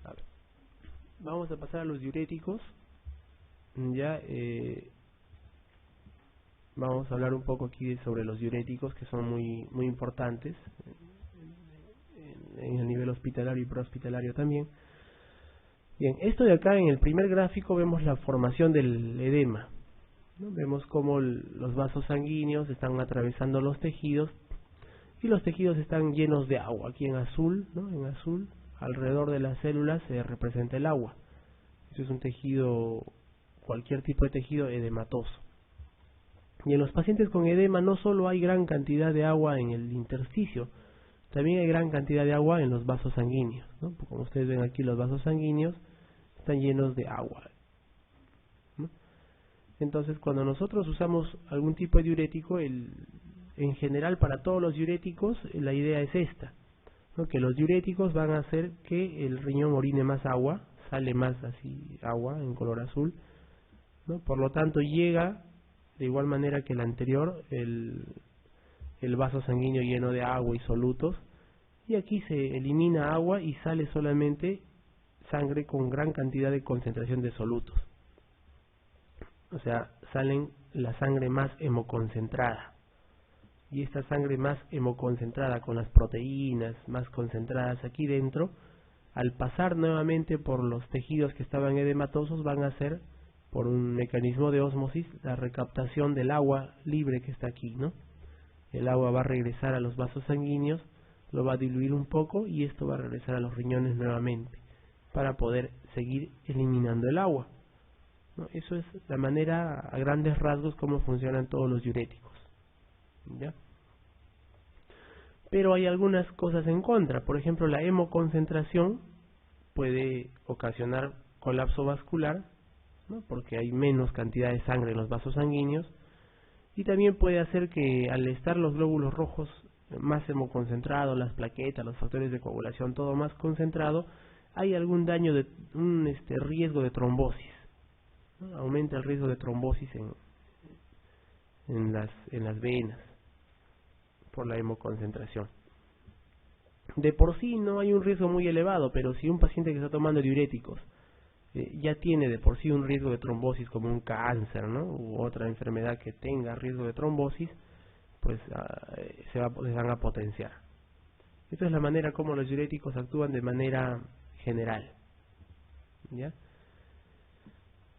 A ver, vamos a pasar a los diuréticos. Ya vamos a hablar un poco aquí sobre los diuréticos, que son muy importantes en el nivel hospitalario y prehospitalario también. Bien, esto de acá en el primer gráfico vemos la formación del edema, ¿no? Vemos cómo los vasos sanguíneos están atravesando los tejidos y los tejidos están llenos de agua. Aquí en azul, ¿no? En azul, alrededor de las células se representa el agua. Eso es un tejido, cualquier tipo de tejido edematoso. Y en los pacientes con edema no solo hay gran cantidad de agua en el intersticio, también hay gran cantidad de agua en los vasos sanguíneos, ¿no? Como ustedes ven aquí, los vasos sanguíneos están llenos de agua, ¿no? Entonces, cuando nosotros usamos algún tipo de diurético, en general para todos los diuréticos, la idea es esta, ¿no? Que los diuréticos van a hacer que el riñón orine más agua, sale más así agua en color azul, ¿no? Por lo tanto llega de igual manera que el anterior, el vaso sanguíneo lleno de agua y solutos, y aquí se elimina agua y sale solamente sangre con gran cantidad de concentración de solutos. O sea, salen la sangre más hemoconcentrada. Y esta sangre más hemoconcentrada, con las proteínas más concentradas aquí dentro, al pasar nuevamente por los tejidos que estaban edematosos, van a hacer, por un mecanismo de ósmosis, la recaptación del agua libre que está aquí, ¿no? El agua va a regresar a los vasos sanguíneos, lo va a diluir un poco y esto va a regresar a los riñones nuevamente para poder seguir eliminando el agua, ¿no? Eso es la manera, a grandes rasgos, cómo funcionan todos los diuréticos, ¿ya? Pero hay algunas cosas en contra. Por ejemplo, la hemoconcentración puede ocasionar colapso vascular, ¿no? Porque hay menos cantidad de sangre en los vasos sanguíneos, y también puede hacer que al estar los glóbulos rojos más hemoconcentrados, las plaquetas, los factores de coagulación, todo más concentrado, hay algún daño, de un riesgo de trombosis, ¿no? Aumenta el riesgo de trombosis en las venas por la hemoconcentración. De por sí no hay un riesgo muy elevado, pero si un paciente que está tomando diuréticos ya tiene de por sí un riesgo de trombosis, como un cáncer, ¿no? U otra enfermedad que tenga riesgo de trombosis, pues se van a potenciar. Esta es la manera como los diuréticos actúan de manera general, ¿ya?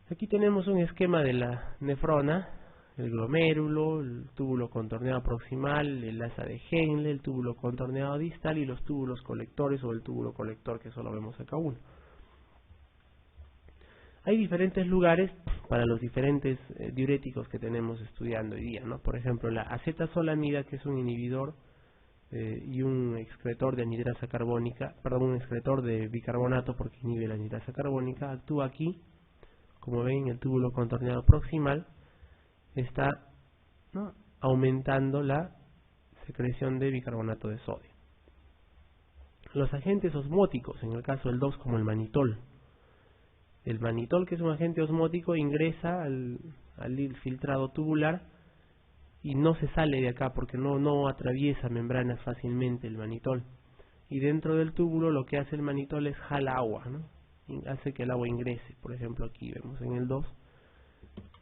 Aquí tenemos un esquema de la nefrona, el glomérulo, el túbulo contorneado proximal, el asa de Henle, el túbulo contorneado distal y los túbulos colectores o el túbulo colector, que solo vemos acá uno. Hay diferentes lugares para los diferentes diuréticos que tenemos estudiando hoy día, ¿no? Por ejemplo, la acetazolamida, que es un inhibidor y un excretor de anhidrasa carbónica, un excretor de bicarbonato porque inhibe la anhidrasa carbónica, actúa aquí, como ven, en el túbulo contorneado proximal, está, ¿no?, aumentando la secreción de bicarbonato de sodio. Los agentes osmóticos, en el caso del 2, como el manitol. El manitol, que es un agente osmótico, ingresa al filtrado tubular y no se sale de acá porque no atraviesa membranas fácilmente el manitol. Y dentro del túbulo lo que hace el manitol es jala agua, ¿no? Hace que el agua ingrese. Por ejemplo, aquí vemos en el 2,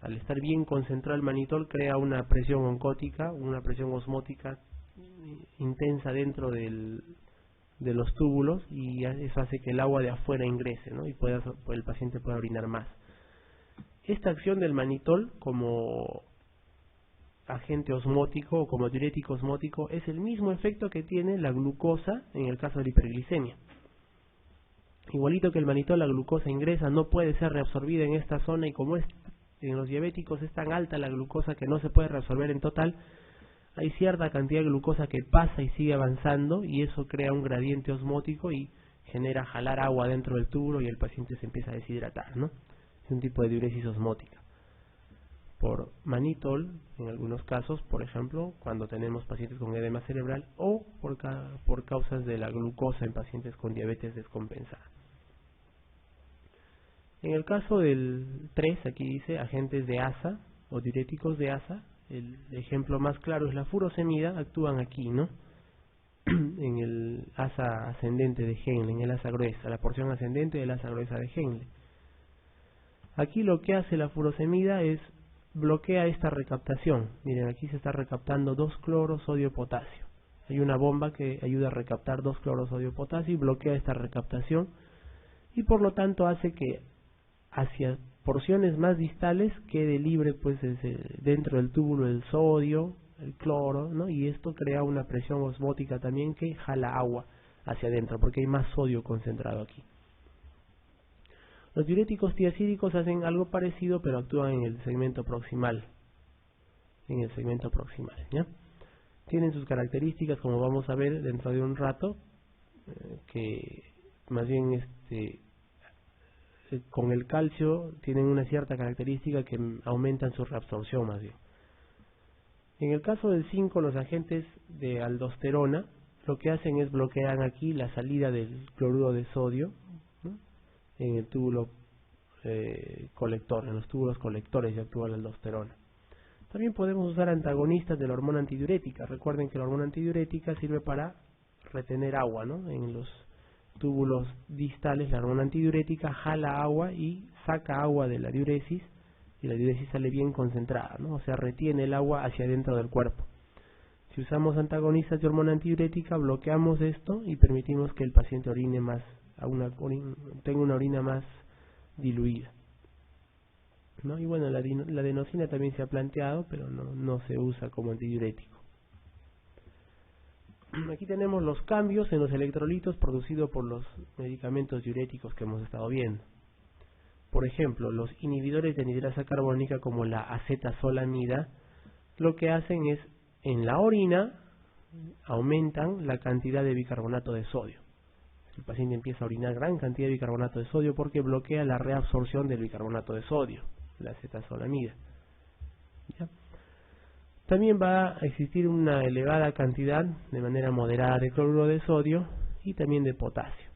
al estar bien concentrado el manitol, crea una presión oncótica, una presión osmótica intensa dentro de los túbulos, y eso hace que el agua de afuera ingrese, ¿no? Y el paciente pueda orinar más. Esta acción del manitol como agente osmótico o como diurético osmótico es el mismo efecto que tiene la glucosa en el caso de la hiperglicemia. Igualito que el manitol, la glucosa ingresa, no puede ser reabsorbida en esta zona, y como en los diabéticos es tan alta la glucosa que no se puede reabsorber en total, hay cierta cantidad de glucosa que pasa y sigue avanzando, y eso crea un gradiente osmótico y genera jalar agua dentro del túbulo y el paciente se empieza a deshidratar, ¿no? Es un tipo de diuresis osmótica. Por manitol, en algunos casos, por ejemplo, cuando tenemos pacientes con edema cerebral, o por causas de la glucosa en pacientes con diabetes descompensada. En el caso del 3, aquí dice agentes de ASA o diuréticos de ASA. El ejemplo más claro es la furosemida, actúan aquí, ¿no? en el asa ascendente de Henle, en el asa gruesa, la porción ascendente del asa gruesa de Henle. Aquí lo que hace la furosemida es bloquea esta recaptación. Miren, aquí se está recaptando 2-cloro sodio potasio. Hay una bomba que ayuda a recaptar 2-cloro sodio potasio y bloquea esta recaptación, y por lo tanto hace que hacia porciones más distales quede libre pues dentro del túbulo el sodio, el cloro, ¿no? Y esto crea una presión osmótica también que jala agua hacia adentro porque hay más sodio concentrado aquí. Los diuréticos tiacídicos hacen algo parecido, pero actúan en el segmento proximal. ¿Ya? Tienen sus características, como vamos a ver dentro de un rato, que más bien con el calcio tienen una cierta característica que aumentan su reabsorción más bien. En el caso del 5, los agentes de aldosterona lo que hacen es bloquear aquí la salida del cloruro de sodio, ¿no? En el túbulo colector, en los túbulos colectores ya actúa la aldosterona. También podemos usar antagonistas de la hormona antidiurética. Recuerden que la hormona antidiurética sirve para retener agua, ¿no? En los túbulos distales la hormona antidiurética jala agua y saca agua de la diuresis, y la diuresis sale bien concentrada, ¿no? O sea, retiene el agua hacia adentro del cuerpo. Si usamos antagonistas de hormona antidiurética, bloqueamos esto y permitimos que el paciente orine más, tenga una orina más diluida, ¿no? Y bueno, la adenosina también se ha planteado, pero no se usa como antidiurético. Aquí tenemos los cambios en los electrolitos producidos por los medicamentos diuréticos que hemos estado viendo. Por ejemplo, los inhibidores de anhidrasa carbónica como la acetazolamida, lo que hacen es, en la orina, aumentan la cantidad de bicarbonato de sodio. El paciente empieza a orinar gran cantidad de bicarbonato de sodio porque bloquea la reabsorción del bicarbonato de sodio, la acetazolamida. ¿Ya? También va a existir una elevada cantidad, de manera moderada, de cloruro de sodio y también de potasio,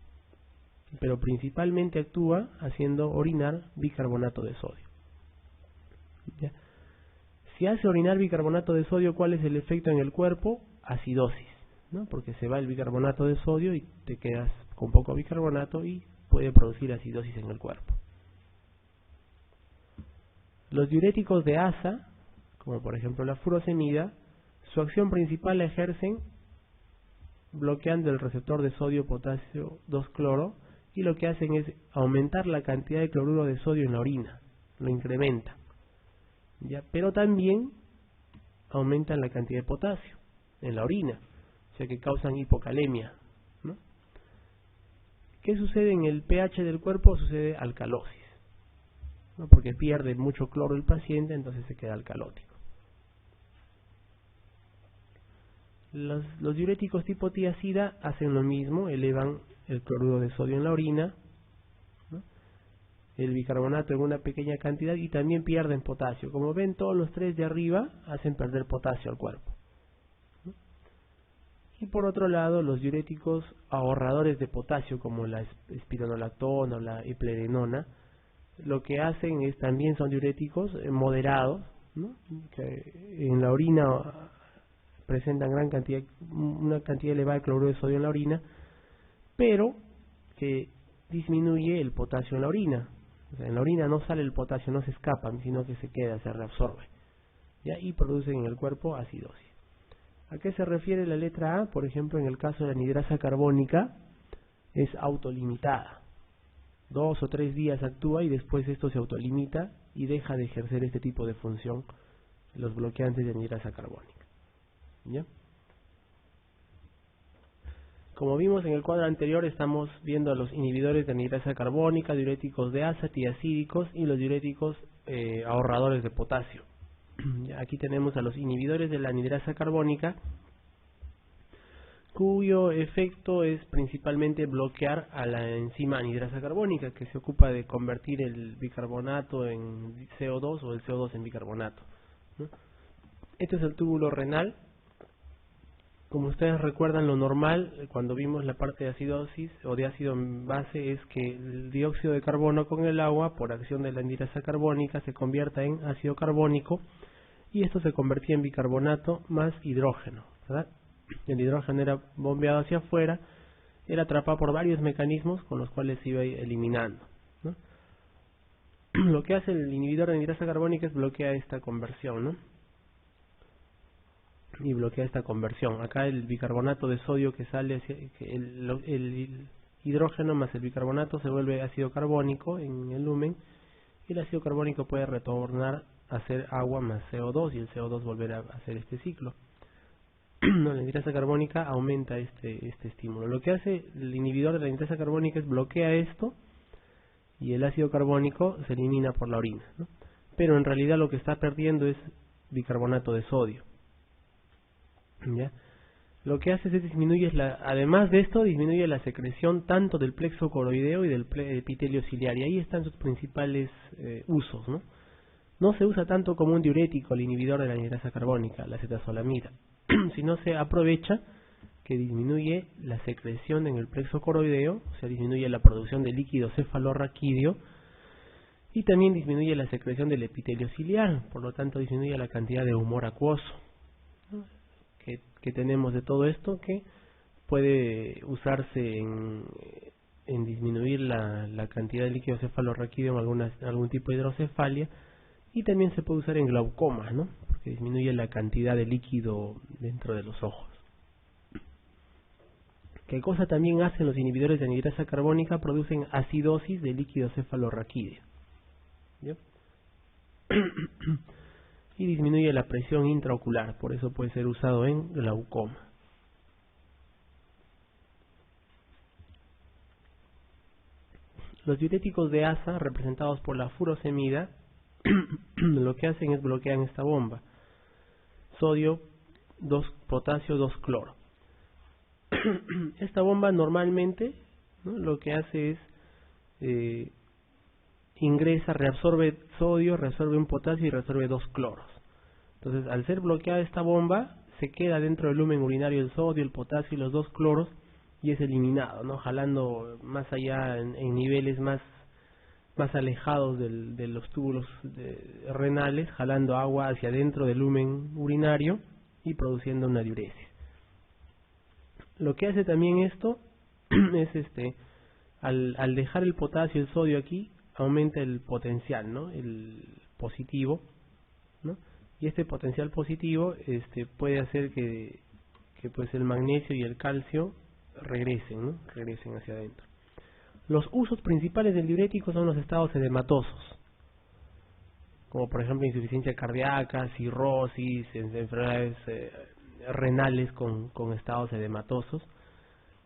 pero principalmente actúa haciendo orinar bicarbonato de sodio. ¿Ya? Si hace orinar bicarbonato de sodio, ¿cuál es el efecto en el cuerpo? Acidosis, ¿no? Porque se va el bicarbonato de sodio y te quedas con poco bicarbonato y puede producir acidosis en el cuerpo. Los diuréticos de asa, como por ejemplo la furosemida, su acción principal la ejercen bloqueando el receptor de sodio-potasio 2-cloro, y lo que hacen es aumentar la cantidad de cloruro de sodio en la orina, lo incrementa, ¿ya? Pero también aumentan la cantidad de potasio en la orina, o sea que causan hipocalemia, ¿no? ¿Qué sucede en el pH del cuerpo? Sucede alcalosis, ¿no? Porque pierde mucho cloro el paciente, entonces se queda alcalótico. Los diuréticos tipo tiacida hacen lo mismo, elevan el cloruro de sodio en la orina, ¿no? El bicarbonato en una pequeña cantidad, y también pierden potasio. Como ven, todos los tres de arriba hacen perder potasio al cuerpo, ¿no? Y por otro lado, los diuréticos ahorradores de potasio, como la espironolactona o la eplerenona, lo que hacen es, también son diuréticos moderados, ¿no? Que en la orina presentan una cantidad elevada de cloruro de sodio en la orina, pero que disminuye el potasio en la orina. O sea, en la orina no sale el potasio, no se escapa, sino que se queda, se reabsorbe, ¿ya? Y producen en el cuerpo acidosis. ¿A qué se refiere la letra A? Por ejemplo, en el caso de la anhidrasa carbónica, es autolimitada. 2 o 3 días actúa y después esto se autolimita y deja de ejercer este tipo de función, los bloqueantes de anhidrasa carbónica, ¿ya? Como vimos en el cuadro anterior, estamos viendo a los inhibidores de anhidrasa carbónica, diuréticos de asa, tiacídicos y los diuréticos ahorradores de potasio. Aquí tenemos a los inhibidores de la anhidrasa carbónica, cuyo efecto es principalmente bloquear a la enzima anhidrasa carbónica, que se ocupa de convertir el bicarbonato en CO2 o el CO2 en bicarbonato, ¿no? Este es el túbulo renal. Como ustedes recuerdan, lo normal cuando vimos la parte de acidosis o de ácido en base es que el dióxido de carbono con el agua, por acción de la anhidrasa carbónica, se convierta en ácido carbónico, y esto se convertía en bicarbonato más hidrógeno, ¿verdad? el hidrógeno era bombeado hacia afuera, era atrapado por varios mecanismos con los cuales se iba eliminando, ¿no? Lo que hace el inhibidor de anidrasa carbónica es bloquear esta conversión, ¿no? Y bloquea esta conversión. Acá el bicarbonato de sodio que sale, el hidrógeno más el bicarbonato se vuelve ácido carbónico en el lumen, y el ácido carbónico puede retornar a ser agua más CO2 y el CO2 volver a hacer este ciclo. No, la anidrasa carbónica aumenta este estímulo. Lo que hace el inhibidor de la anidrasa carbónica es bloquea esto, y el ácido carbónico se elimina por la orina, ¿no? Pero en realidad lo que está perdiendo es bicarbonato de sodio, ¿ya? Lo que hace es disminuye además de esto, disminuye la secreción tanto del plexo coroideo y del epitelio ciliar, y ahí están sus principales usos, ¿no? No se usa tanto como un diurético el inhibidor de la anidrasa carbónica, la acetazolamida, sino se aprovecha que disminuye la secreción en el plexo coroideo, o sea, disminuye la producción de líquido cefalorraquídeo, y también disminuye la secreción del epitelio ciliar, por lo tanto disminuye la cantidad de humor acuoso, ¿no? que tenemos de todo esto, que puede usarse en disminuir la cantidad de líquido cefalorraquídeo en algún tipo de hidrocefalia, y también se puede usar en glaucoma, ¿no? Porque disminuye la cantidad de líquido dentro de los ojos. ¿Qué cosa también hacen los inhibidores de anidrasa carbónica? Producen acidosis de líquido cefalorraquídeo, ¿ya? Y disminuye la presión intraocular, por eso puede ser usado en glaucoma. Los diuréticos de asa, representados por la furosemida, lo que hacen es bloquear esta bomba: sodio, 2 potasio, 2 cloro. Esta bomba normalmente, ¿no?, lo que hace es ingresa, reabsorbe sodio, reabsorbe un potasio y reabsorbe 2 cloros. Entonces, al ser bloqueada esta bomba, se queda dentro del lumen urinario el sodio, el potasio y los 2 cloros, y es eliminado, ¿no?, jalando más allá en niveles más alejados de los túbulos renales, jalando agua hacia adentro del lumen urinario y produciendo una diuresis. Lo que hace también esto es al dejar el potasio y el sodio aquí, aumenta el potencial, ¿no?, el positivo, ¿no? Y este potencial positivo puede hacer que pues el magnesio y el calcio regresen, ¿no?, regresen hacia adentro. Los usos principales del diurético son los estados edematosos, como por ejemplo insuficiencia cardíaca, cirrosis, enfermedades renales con estados edematosos,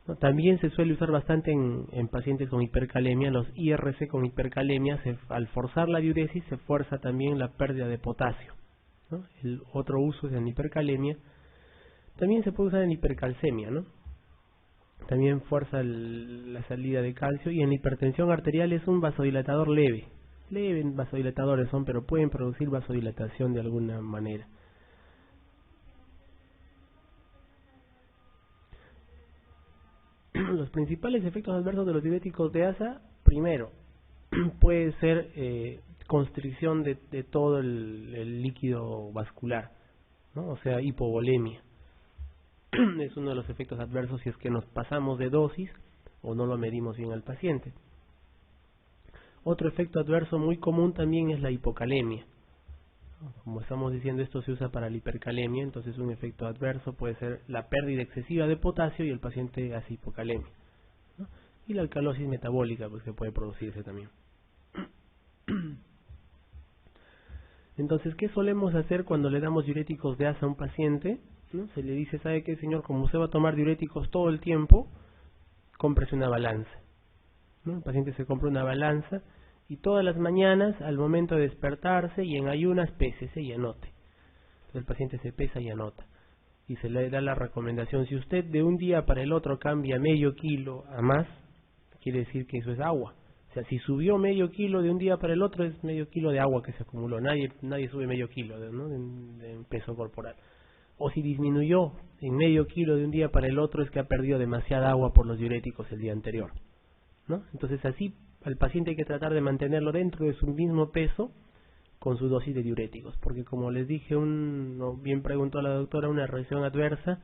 ¿no? También se suele usar bastante en pacientes con hipercalemia. Los IRC con hipercalemia, al forzar la diuresis se fuerza también la pérdida de potasio, ¿no? El otro uso es en hipercalemia. También se puede usar en hipercalcemia, ¿no? También fuerza la salida de calcio, y en la hipertensión arterial es un vasodilatador leve vasodilatadores son, pero pueden producir vasodilatación de alguna manera. Los principales efectos adversos de los diuréticos de asa: primero, puede ser constricción de todo el líquido vascular, ¿no? O sea, hipovolemia. Es uno de los efectos adversos si es que nos pasamos de dosis o no lo medimos bien al paciente. Otro efecto adverso muy común también es la hipocalemia. Como estamos diciendo, esto se usa para la hipercalemia, entonces un efecto adverso puede ser la pérdida excesiva de potasio y el paciente hace hipocalemia, ¿no? Y la alcalosis metabólica, pues, que puede producirse también. Entonces, ¿qué solemos hacer cuando le damos diuréticos de asa a un paciente? ¿No? Se le dice: ¿sabe qué, señor? Como usted va a tomar diuréticos todo el tiempo, cómprese una balanza, ¿no? El paciente se compra una balanza y todas las mañanas, al momento de despertarse y en ayunas, pésese y anote. Entonces el paciente se pesa y anota, y se le da la recomendación: si usted de un día para el otro cambia medio kilo a más, quiere decir que eso es agua. O sea, si subió medio kilo de un día para el otro, es medio kilo de agua que se acumuló. Nadie sube medio kilo, ¿no?, en peso corporal. O si disminuyó en medio kilo de un día para el otro, es que ha perdido demasiada agua por los diuréticos el día anterior, ¿no? Entonces, así al paciente hay que tratar de mantenerlo dentro de su mismo peso con su dosis de diuréticos, porque como les dije, bien preguntó la doctora, una reacción adversa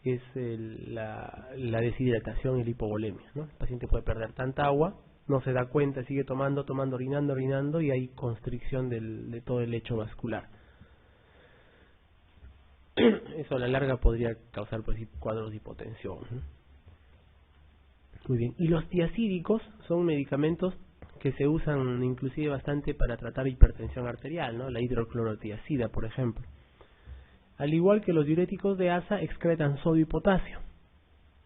que es la deshidratación y la hipovolemia, ¿no? El paciente puede perder tanta agua, no se da cuenta, sigue tomando, orinando, y hay constricción de todo el lecho vascular. Eso a la larga podría causar pues cuadros de hipotensión, ¿no? Muy bien. Y los tiazídicos son medicamentos que se usan inclusive bastante para tratar hipertensión arterial, ¿no? La hidroclorotiazida, por ejemplo. Al igual que los diuréticos de asa, excretan sodio y potasio.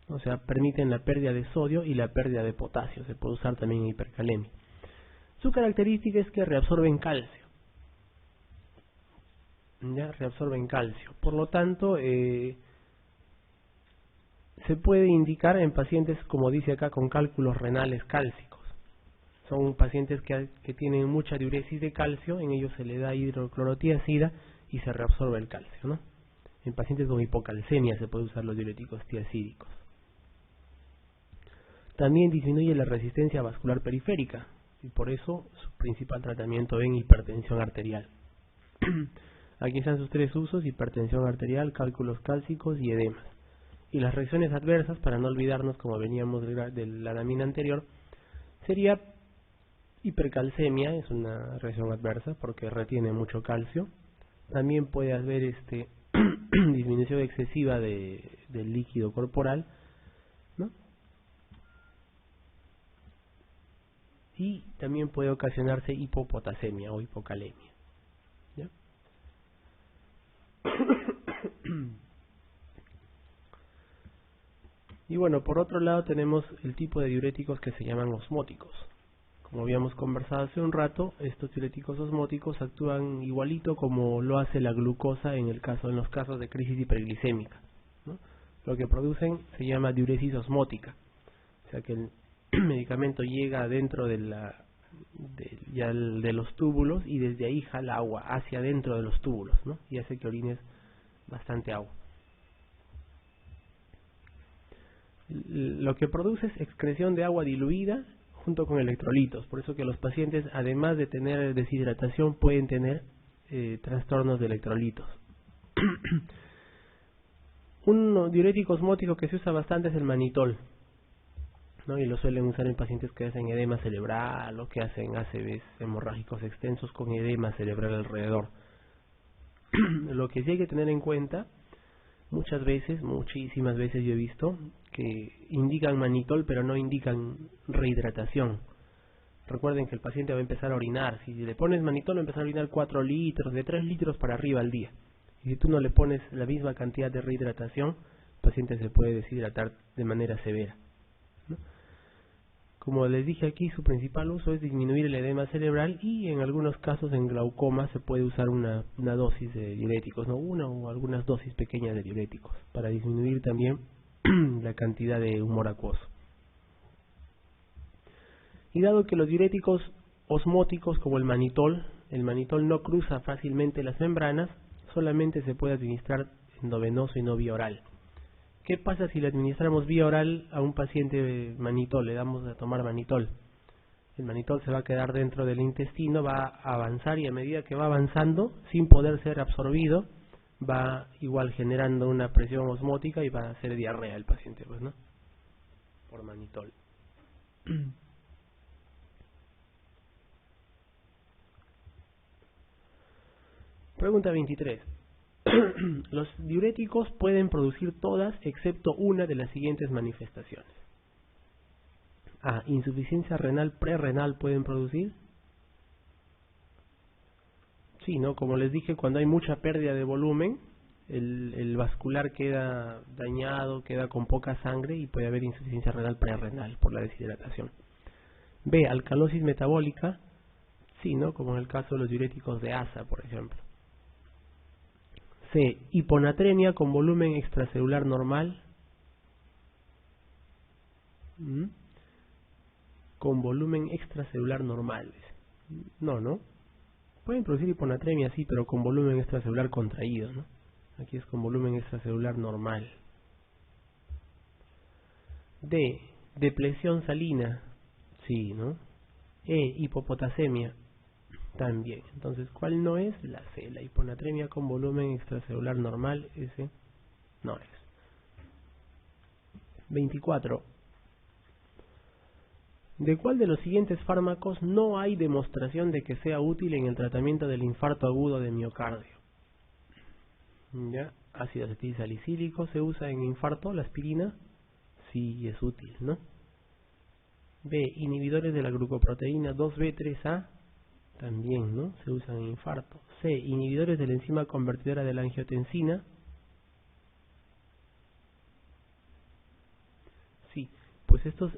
O sea, permiten la pérdida de sodio y la pérdida de potasio. Se puede usar también en hipercalemia. Su característica es que reabsorben calcio. Ya, reabsorben calcio. Por lo tanto, se puede indicar en pacientes, como dice acá, con cálculos renales cálcicos. Son pacientes que tienen mucha diuresis de calcio, en ellos se le da hidroclorotiazida y se reabsorbe el calcio, ¿no? En pacientes con hipocalcemia se puede usar los diuréticos tiazídicos. También disminuye la resistencia vascular periférica y por eso su principal tratamiento en hipertensión arterial. Aquí están sus tres usos: hipertensión arterial, cálculos cálcicos y edemas. Y las reacciones adversas, para no olvidarnos, como veníamos de la lámina anterior, sería hipercalcemia, es una reacción adversa porque retiene mucho calcio. También puede haber disminución excesiva del líquido corporal, ¿no? Y también puede ocasionarse hipopotasemia o hipocalemia, ¿ya? Y bueno, por otro lado tenemos el tipo de diuréticos que se llaman osmóticos. Como habíamos conversado hace un rato, estos diuréticos osmóticos actúan igualito como lo hace la glucosa en los casos de crisis hiperglicémica, ¿no? Lo que producen se llama diuresis osmótica, o sea que el medicamento llega dentro de los túbulos y desde ahí jala agua hacia adentro de los túbulos, ¿no? Y hace que orines bastante agua. Lo que produce es excreción de agua diluida junto con electrolitos. Por eso que los pacientes, además de tener deshidratación, pueden tener trastornos de electrolitos. Un diurético osmótico que se usa bastante es el manitol, ¿no? Y lo suelen usar en pacientes que hacen edema cerebral o que hacen ACVs hemorrágicos extensos con edema cerebral alrededor. Lo que sí hay que tener en cuenta, muchísimas veces yo he visto que indican manitol pero no indican rehidratación. Recuerden que el paciente va a empezar a orinar. Si le pones manitol va a empezar a orinar 4 litros, de 3 litros para arriba al día. Y si tú no le pones la misma cantidad de rehidratación, el paciente se puede deshidratar de manera severa, ¿no? Como les dije aquí, su principal uso es disminuir el edema cerebral y en algunos casos en glaucoma se puede usar una dosis de diuréticos, ¿no? Una o algunas dosis pequeñas de diuréticos para disminuir también la cantidad de humor acuoso. Y dado que los diuréticos osmóticos como el manitol no cruza fácilmente las membranas, solamente se puede administrar endovenoso y no vía oral. ¿Qué pasa si le administramos vía oral a un paciente manitol? Le damos a tomar manitol. El manitol se va a quedar dentro del intestino, va a avanzar y a medida que va avanzando, sin poder ser absorbido, va igual generando una presión osmótica y va a hacer diarrea el paciente, pues, ¿no? Por manitol. Pregunta 23. Los diuréticos pueden producir todas excepto una de las siguientes manifestaciones. A. Insuficiencia renal prerrenal pueden producir. Sí, ¿no? Como les dije, cuando hay mucha pérdida de volumen, el vascular queda dañado, queda con poca sangre y puede haber insuficiencia renal prerrenal por la deshidratación. B. Alcalosis metabólica. Sí, ¿no? Como en el caso de los diuréticos de asa, por ejemplo. C. Hiponatremia con volumen extracelular normal. Con volumen extracelular normal. No. Pueden producir hiponatremia, sí, pero con volumen extracelular contraído, ¿no? Aquí es con volumen extracelular normal. D. Depresión salina. Sí, ¿no? E. Hipopotasemia. También. Entonces, ¿cuál no es? La C. La hiponatremia con volumen extracelular normal. Ese no es. 24. ¿De cuál de los siguientes fármacos no hay demostración de que sea útil en el tratamiento del infarto agudo de miocardio? ¿Ya? Ácido acetilsalicílico se usa en infarto, la aspirina sí es útil, ¿no? B. Inhibidores de la glucoproteína 2B3A también, ¿no? Se usan en infarto. C. Inhibidores de la enzima convertidora de la angiotensina. Sí, pues estos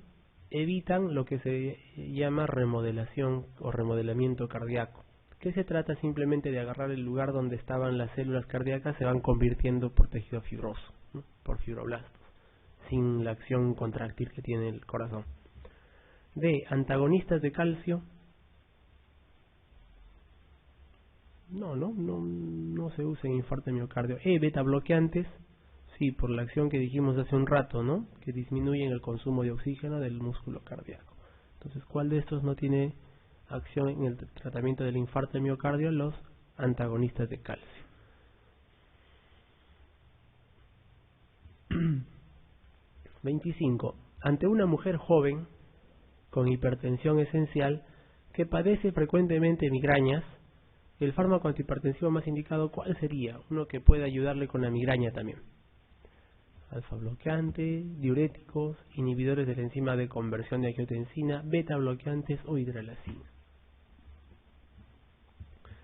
evitan lo que se llama remodelación o remodelamiento cardíaco, que se trata simplemente de agarrar el lugar donde estaban las células cardíacas, se van convirtiendo por tejido fibroso, ¿no? Por fibroblastos, sin la acción contractil que tiene el corazón. D. Antagonistas de calcio. No se usa en infarto de miocardio. E. Beta bloqueantes. Sí, por la acción que dijimos hace un rato, ¿no? Que disminuyen el consumo de oxígeno del músculo cardíaco. Entonces, ¿cuál de estos no tiene acción en el tratamiento del infarto de miocardio? Los antagonistas de calcio. 25. Ante una mujer joven con hipertensión esencial que padece frecuentemente migrañas, el fármaco antihipertensivo más indicado, ¿cuál sería? Uno que pueda ayudarle con la migraña también. Alfa bloqueante, diuréticos, inhibidores de la enzima de conversión de angiotensina, beta bloqueantes o hidralazina.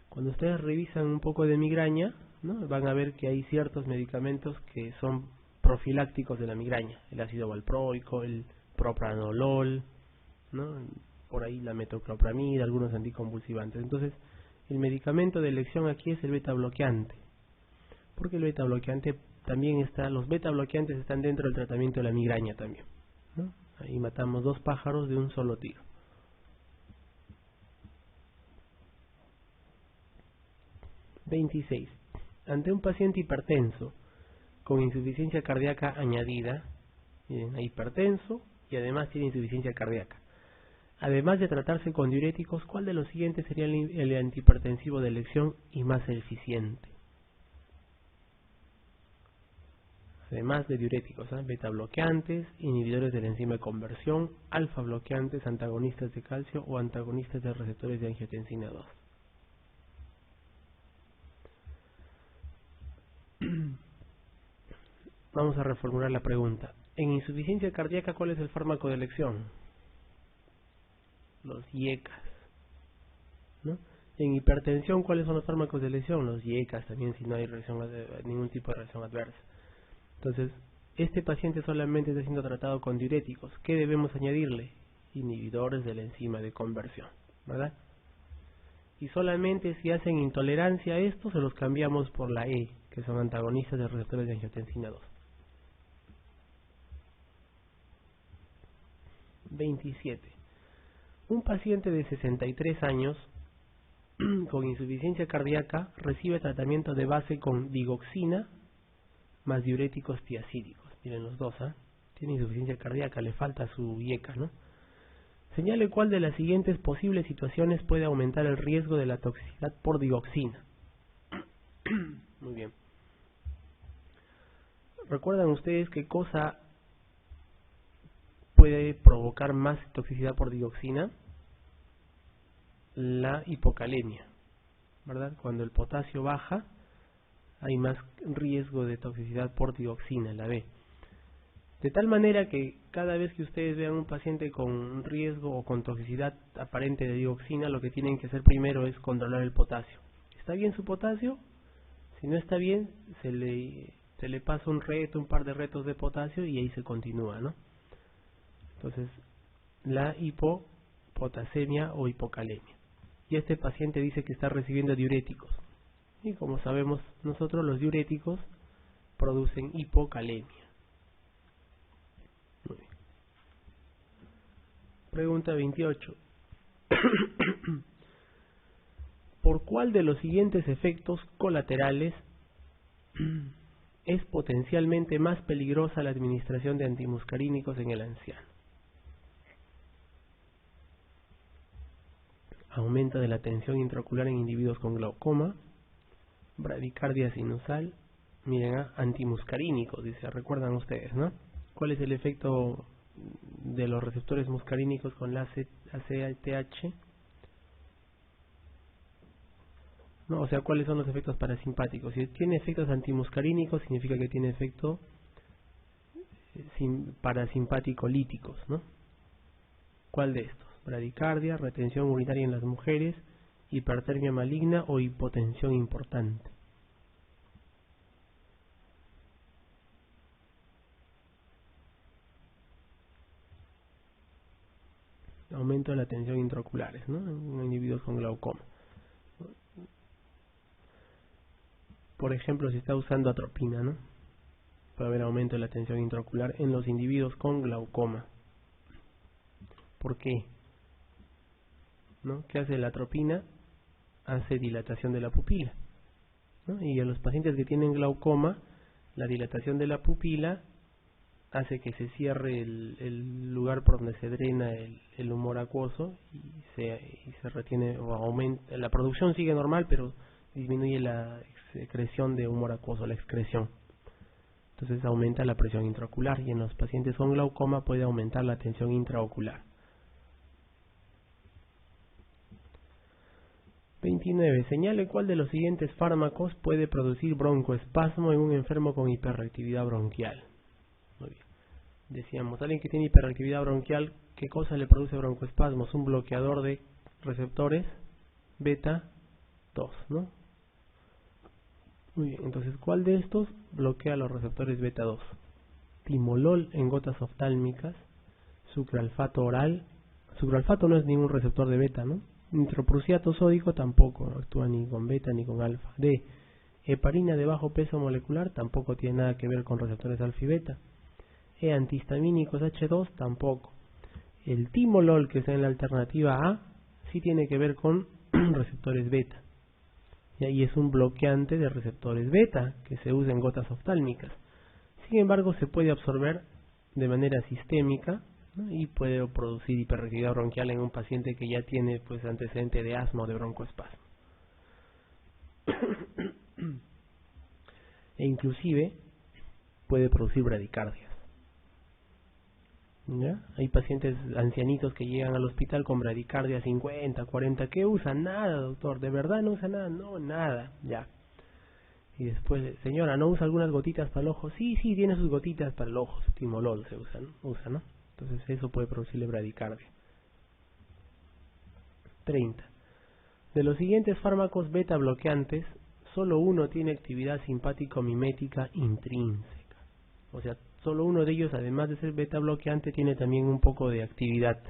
Cuando ustedes revisan un poco de migraña, ¿no? Van a ver que hay ciertos medicamentos que son profilácticos de la migraña, el ácido valproico, el propranolol, ¿no? Por ahí la metoclopramida, algunos anticonvulsivantes. Entonces, el medicamento de elección aquí es el beta bloqueante, porque el beta bloqueante también está, los beta bloqueantes están dentro del tratamiento de la migraña también, ¿no? Ahí matamos dos pájaros de un solo tiro. 26. Ante un paciente hipertenso con insuficiencia cardíaca añadida, miren, hipertenso y además tiene insuficiencia cardíaca, además de tratarse con diuréticos, ¿cuál de los siguientes sería el antihipertensivo de elección y más eficiente? Además de diuréticos, beta bloqueantes, inhibidores de la enzima de conversión, alfa bloqueantes, antagonistas de calcio o antagonistas de receptores de angiotensina 2. Vamos a reformular la pregunta. En insuficiencia cardíaca, ¿cuál es el fármaco de elección? Los IECAS, ¿no? En hipertensión, ¿cuáles son los fármacos de elección? Los IECAS también, si no hay ningún tipo de reacción adversa. Entonces, este paciente solamente está siendo tratado con diuréticos. ¿Qué debemos añadirle? Inhibidores de la enzima de conversión, ¿verdad? Y solamente si hacen intolerancia a esto, se los cambiamos por la E, que son antagonistas de receptores de angiotensina 2. 27. Un paciente de 63 años con insuficiencia cardíaca recibe tratamiento de base con digoxina más diuréticos tiacídicos. Miren los dos, tiene insuficiencia cardíaca, le falta su IECA, ¿no? Señale cuál de las siguientes posibles situaciones puede aumentar el riesgo de la toxicidad por digoxina. Muy bien. ¿Recuerdan ustedes qué cosa puede provocar más toxicidad por digoxina? La hipocalemia, ¿verdad? Cuando el potasio baja, hay más riesgo de toxicidad por digoxina, la B. De tal manera que cada vez que ustedes vean un paciente con riesgo o con toxicidad aparente de digoxina, lo que tienen que hacer primero es controlar el potasio. ¿Está bien su potasio? Si no está bien, se le pasa un par de retos de potasio y ahí se continúa, ¿no? Entonces, la hipopotasemia o hipocalemia. Y este paciente dice que está recibiendo diuréticos. Y como sabemos nosotros, los diuréticos producen hipocalemia. Muy bien. Pregunta 28. ¿Por cuál de los siguientes efectos colaterales es potencialmente más peligrosa la administración de antimuscarínicos en el anciano? Aumento de la tensión intraocular en individuos con glaucoma, bradicardia sinusal, miren, antimuscarínicos, dice, recuerdan ustedes, ¿no? ¿Cuál es el efecto de los receptores muscarínicos con la ACTH? No, o sea, ¿cuáles son los efectos parasimpáticos? Si tiene efectos antimuscarínicos, significa que tiene efectos parasimpático-líticos, ¿no? ¿Cuál de estos? Bradicardia, retención urinaria en las mujeres, hipertermia maligna o hipotensión importante. Aumento de la tensión intraoculares, ¿no? En individuos con glaucoma. Por ejemplo, si está usando atropina, ¿no? Puede haber aumento de la tensión intraocular en los individuos con glaucoma. ¿Por qué? ¿No? ¿Qué hace la atropina? Hace dilatación de la pupila, ¿no? Y a los pacientes que tienen glaucoma, la dilatación de la pupila hace que se cierre el lugar por donde se drena el humor acuoso y se retiene o aumenta. La producción sigue normal, pero disminuye la excreción de humor acuoso, la excreción. Entonces aumenta la presión intraocular y en los pacientes con glaucoma puede aumentar la tensión intraocular. 29. Señale cuál de los siguientes fármacos puede producir broncoespasmo en un enfermo con hiperreactividad bronquial. Muy bien. Decíamos, alguien que tiene hiperreactividad bronquial, ¿qué cosa le produce broncoespasmos? Un bloqueador de receptores beta 2, ¿no? Muy bien, entonces, ¿cuál de estos bloquea los receptores beta 2? Timolol en gotas oftálmicas, sucralfato oral. Sucralfato no es ningún receptor de beta, ¿no? Nitroprusiato sódico tampoco actúa ni con beta ni con alfa. D. Heparina de bajo peso molecular tampoco tiene nada que ver con receptores alfa y beta. E. Antihistamínicos H2 tampoco. El timolol, que está en la alternativa A, sí tiene que ver con receptores beta. Y ahí es un bloqueante de receptores beta que se usa en gotas oftálmicas. Sin embargo, se puede absorber de manera sistémica, ¿no? Y puede producir hiperreactividad bronquial en un paciente que ya tiene pues antecedente de asma o de broncoespasmo. E inclusive puede producir bradicardias. ¿Ya? Hay pacientes ancianitos que llegan al hospital con bradicardia 50, 40. ¿Qué usa? Nada, doctor. ¿De verdad no usa nada? No, nada. Ya. Y después, señora, ¿no usa algunas gotitas para el ojo? Sí, tiene sus gotitas para el ojo. Su timolol se usa, ¿no? Entonces eso puede producirle bradicardia. 30. De los siguientes fármacos beta bloqueantes, solo uno tiene actividad simpático-mimética intrínseca. O sea, solo uno de ellos, además de ser beta bloqueante, tiene también un poco de actividad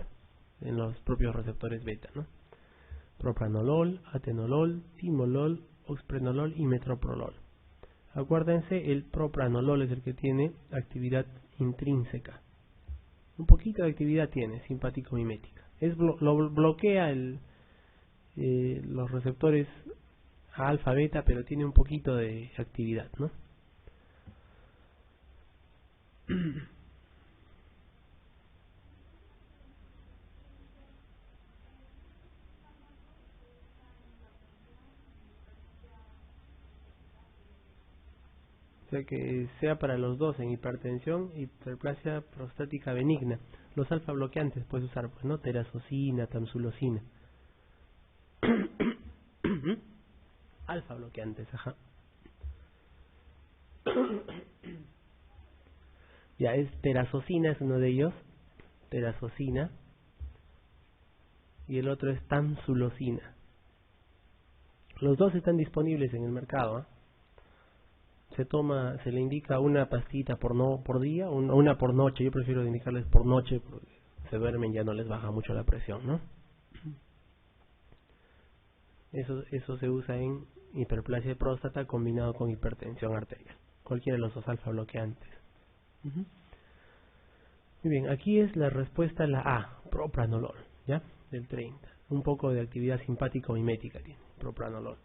en los propios receptores beta, ¿no? Propranolol, atenolol, timolol, oxprenolol y metoprolol. Acuérdense, el propranolol es el que tiene actividad intrínseca. Un poquito de actividad tiene, simpático-mimética. Bloquea los receptores alfa-beta, pero tiene un poquito de actividad, ¿no? O sea que sea para los dos, en hipertensión y hiperplasia prostática benigna. Los alfa bloqueantes puedes usar, pues, ¿no? Terazocina, tamsulosina. Alfa bloqueantes, ajá. Ya, terazocina es uno de ellos, terazocina, y el otro es tamsulosina. Los dos están disponibles en el mercado, ¿eh? Se le indica una pastita por día, una por noche. Yo prefiero indicarles por noche porque se duermen, ya no les baja mucho la presión, ¿no? Eso se usa en hiperplasia de próstata combinado con hipertensión arterial. Cualquiera de los dos alfa bloqueantes. Muy bien, aquí es la respuesta a la A, propranolol, ¿ya? Del 30. Un poco de actividad simpático-mimética tiene, propranolol.